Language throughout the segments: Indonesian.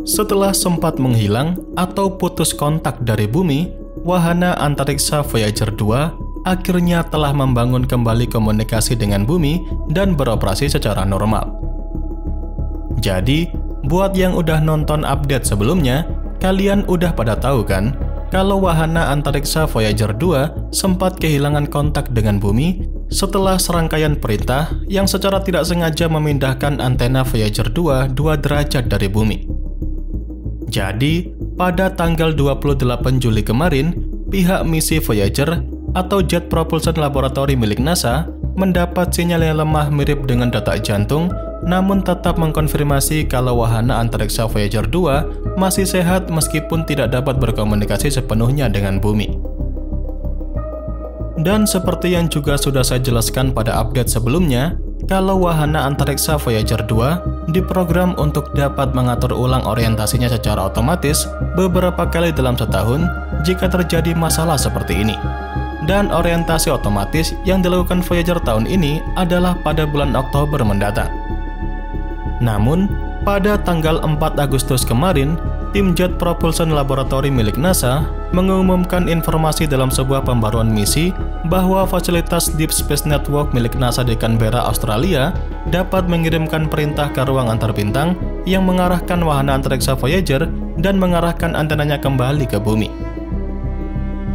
Setelah sempat menghilang atau putus kontak dari bumi, wahana antariksa Voyager 2 akhirnya telah membangun kembali komunikasi dengan bumi dan beroperasi secara normal. Jadi, buat yang udah nonton update sebelumnya, kalian udah pada tahu kan kalau wahana antariksa Voyager 2 sempat kehilangan kontak dengan bumi setelah serangkaian perintah yang secara tidak sengaja memindahkan antena Voyager 2 derajat dari bumi. Jadi, pada tanggal 28 Juli kemarin, pihak misi Voyager atau Jet Propulsion Laboratory milik NASA mendapat sinyal yang lemah mirip dengan detak jantung, namun tetap mengkonfirmasi kalau wahana antariksa Voyager 2 masih sehat meskipun tidak dapat berkomunikasi sepenuhnya dengan bumi. Dan seperti yang juga sudah saya jelaskan pada update sebelumnya, kalau wahana antariksa Voyager 2 diprogram untuk dapat mengatur ulang orientasinya secara otomatis beberapa kali dalam setahun jika terjadi masalah seperti ini. Dan orientasi otomatis yang dilakukan Voyager tahun ini adalah pada bulan Oktober mendatang. Namun, pada tanggal 4 Agustus kemarin, tim Jet Propulsion Laboratory milik NASA mengumumkan informasi dalam sebuah pembaruan misi bahwa fasilitas Deep Space Network milik NASA di Canberra, Australia dapat mengirimkan perintah ke ruang antar bintang yang mengarahkan wahana antariksa Voyager dan mengarahkan antenanya kembali ke bumi.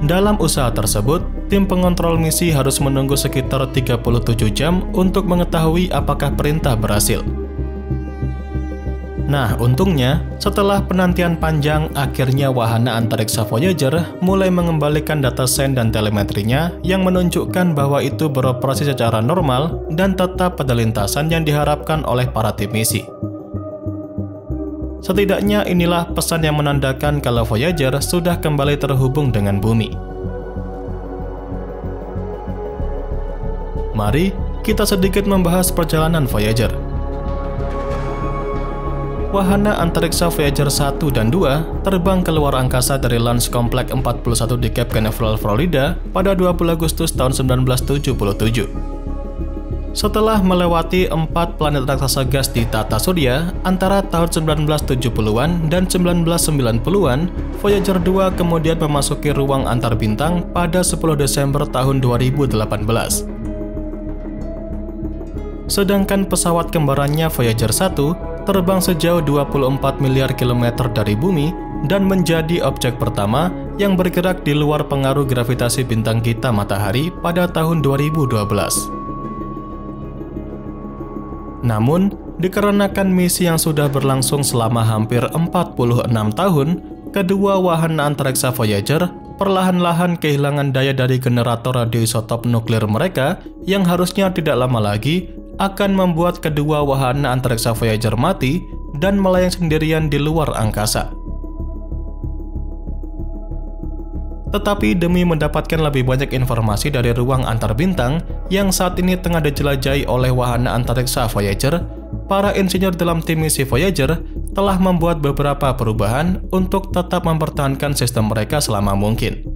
Dalam usaha tersebut, tim pengontrol misi harus menunggu sekitar 37 jam untuk mengetahui apakah perintah berhasil. Nah, untungnya, setelah penantian panjang, akhirnya wahana antariksa Voyager mulai mengembalikan data sen dan telemetrinya yang menunjukkan bahwa itu beroperasi secara normal dan tetap pada lintasan yang diharapkan oleh para tim misi. Setidaknya inilah pesan yang menandakan kalau Voyager sudah kembali terhubung dengan bumi. Mari kita sedikit membahas perjalanan Voyager. Wahana antariksa Voyager 1 dan 2 terbang keluar angkasa dari Launch Complex 41 di Cape Canaveral, Florida pada 20 Agustus tahun 1977. Setelah melewati 4 planet raksasa gas di tata surya antara tahun 1970-an dan 1990-an, Voyager 2 kemudian memasuki ruang antar bintang pada 10 Desember tahun 2018. Sedangkan pesawat kembarannya Voyager 1 terbang sejauh 24 miliar kilometer dari bumi dan menjadi objek pertama yang bergerak di luar pengaruh gravitasi bintang kita matahari pada tahun 2012. Namun, dikarenakan misi yang sudah berlangsung selama hampir 46 tahun, kedua wahana antariksa Voyager perlahan-lahan kehilangan daya dari generator radioisotop nuklir mereka yang harusnya tidak lama lagi akan membuat kedua wahana antariksa Voyager mati dan melayang sendirian di luar angkasa. Tetapi demi mendapatkan lebih banyak informasi dari ruang antar bintang yang saat ini tengah dijelajahi oleh wahana antariksa Voyager, para insinyur dalam tim misi Voyager telah membuat beberapa perubahan untuk tetap mempertahankan sistem mereka selama mungkin.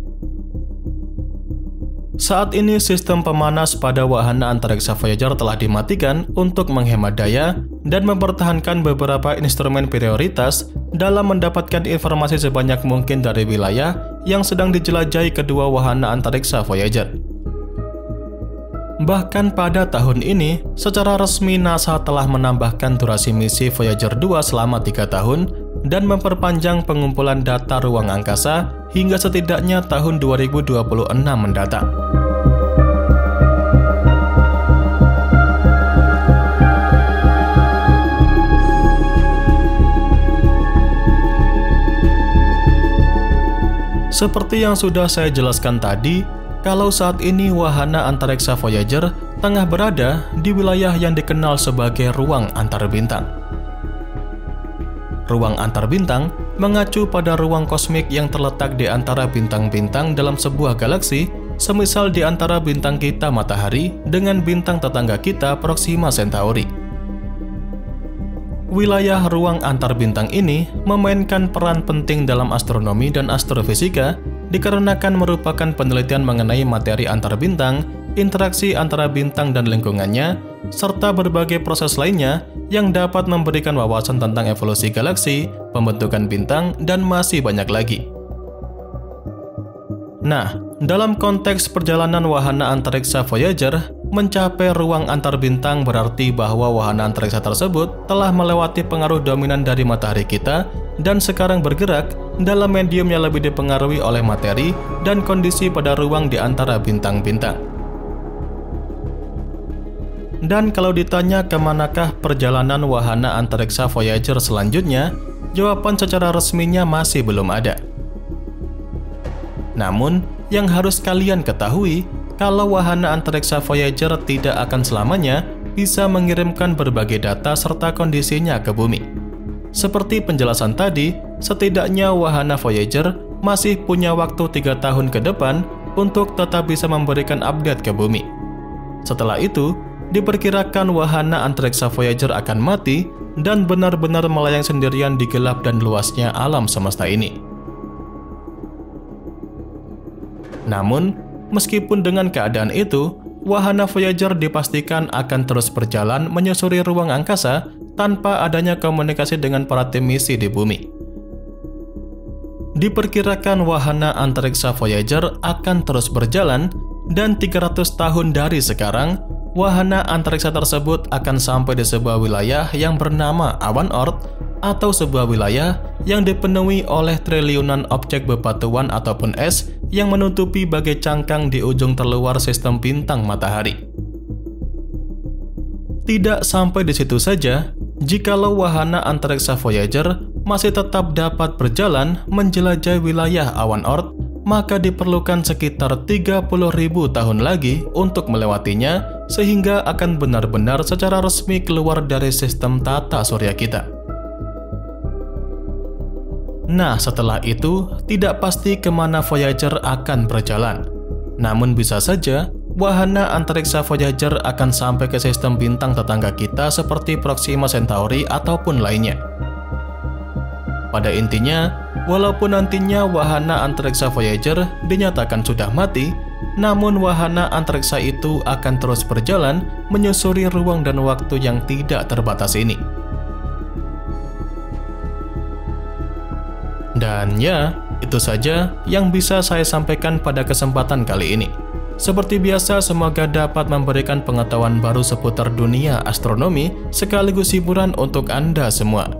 Saat ini sistem pemanas pada wahana antariksa Voyager telah dimatikan untuk menghemat daya dan mempertahankan beberapa instrumen prioritas dalam mendapatkan informasi sebanyak mungkin dari wilayah yang sedang dijelajahi kedua wahana antariksa Voyager. Bahkan pada tahun ini, secara resmi NASA telah menambahkan durasi misi Voyager 2 selama 3 tahun dan memperpanjang pengumpulan data ruang angkasa hingga setidaknya tahun 2026 mendatang. Seperti yang sudah saya jelaskan tadi, kalau saat ini wahana antariksa Voyager tengah berada di wilayah yang dikenal sebagai ruang antar bintang. Ruang antar bintang mengacu pada ruang kosmik yang terletak di antara bintang-bintang dalam sebuah galaksi, semisal di antara bintang kita Matahari dengan bintang tetangga kita Proxima Centauri. Wilayah ruang antar bintang ini memainkan peran penting dalam astronomi dan astrofisika dikarenakan merupakan penelitian mengenai materi antar bintang interaksi antara bintang dan lingkungannya, serta berbagai proses lainnya yang dapat memberikan wawasan tentang evolusi galaksi, pembentukan bintang, dan masih banyak lagi. Nah, dalam konteks perjalanan wahana antariksa Voyager mencapai ruang antar bintang berarti bahwa wahana antariksa tersebut telah melewati pengaruh dominan dari matahari kita dan sekarang bergerak dalam medium yang lebih dipengaruhi oleh materi dan kondisi pada ruang di antara bintang-bintang. Dan kalau ditanya kemanakah perjalanan wahana antariksa Voyager selanjutnya, jawaban secara resminya masih belum ada. Namun, yang harus kalian ketahui, kalau wahana antariksa Voyager tidak akan selamanya bisa mengirimkan berbagai data serta kondisinya ke bumi. Seperti penjelasan tadi, setidaknya wahana Voyager masih punya waktu 3 tahun ke depan untuk tetap bisa memberikan update ke bumi. Setelah itu, diperkirakan wahana antariksa Voyager akan mati dan benar-benar melayang sendirian di gelap dan luasnya alam semesta ini. Namun, meskipun dengan keadaan itu, wahana Voyager dipastikan akan terus berjalan menyusuri ruang angkasa tanpa adanya komunikasi dengan para tim misi di bumi. Diperkirakan wahana antariksa Voyager akan terus berjalan dan 300 tahun dari sekarang, wahana antariksa tersebut akan sampai di sebuah wilayah yang bernama Awan Oort atau sebuah wilayah yang dipenuhi oleh triliunan objek bebatuan ataupun es yang menutupi bagai cangkang di ujung terluar sistem bintang matahari. Tidak sampai di situ saja, jikalau wahana antariksa Voyager masih tetap dapat berjalan menjelajahi wilayah Awan Oort, maka diperlukan sekitar 30.000 tahun lagi untuk melewatinya sehingga akan benar-benar secara resmi keluar dari sistem tata surya kita. Nah, setelah itu, tidak pasti kemana Voyager akan berjalan. Namun bisa saja, wahana antariksa Voyager akan sampai ke sistem bintang tetangga kita seperti Proxima Centauri ataupun lainnya. Pada intinya, walaupun nantinya wahana antariksa Voyager dinyatakan sudah mati, namun wahana antariksa itu akan terus berjalan menyusuri ruang dan waktu yang tidak terbatas ini. Dan ya, itu saja yang bisa saya sampaikan pada kesempatan kali ini. Seperti biasa, semoga dapat memberikan pengetahuan baru seputar dunia astronomi sekaligus hiburan untuk Anda semua.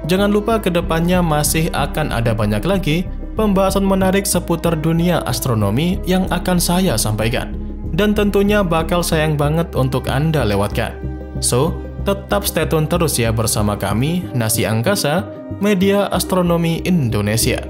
Jangan lupa kedepannya masih akan ada banyak lagi pembahasan menarik seputar dunia astronomi yang akan saya sampaikan. Dan tentunya bakal sayang banget untuk Anda lewatkan. So, tetap stay tune terus ya bersama kami, Nasi Angkasa, Media Astronomi Indonesia.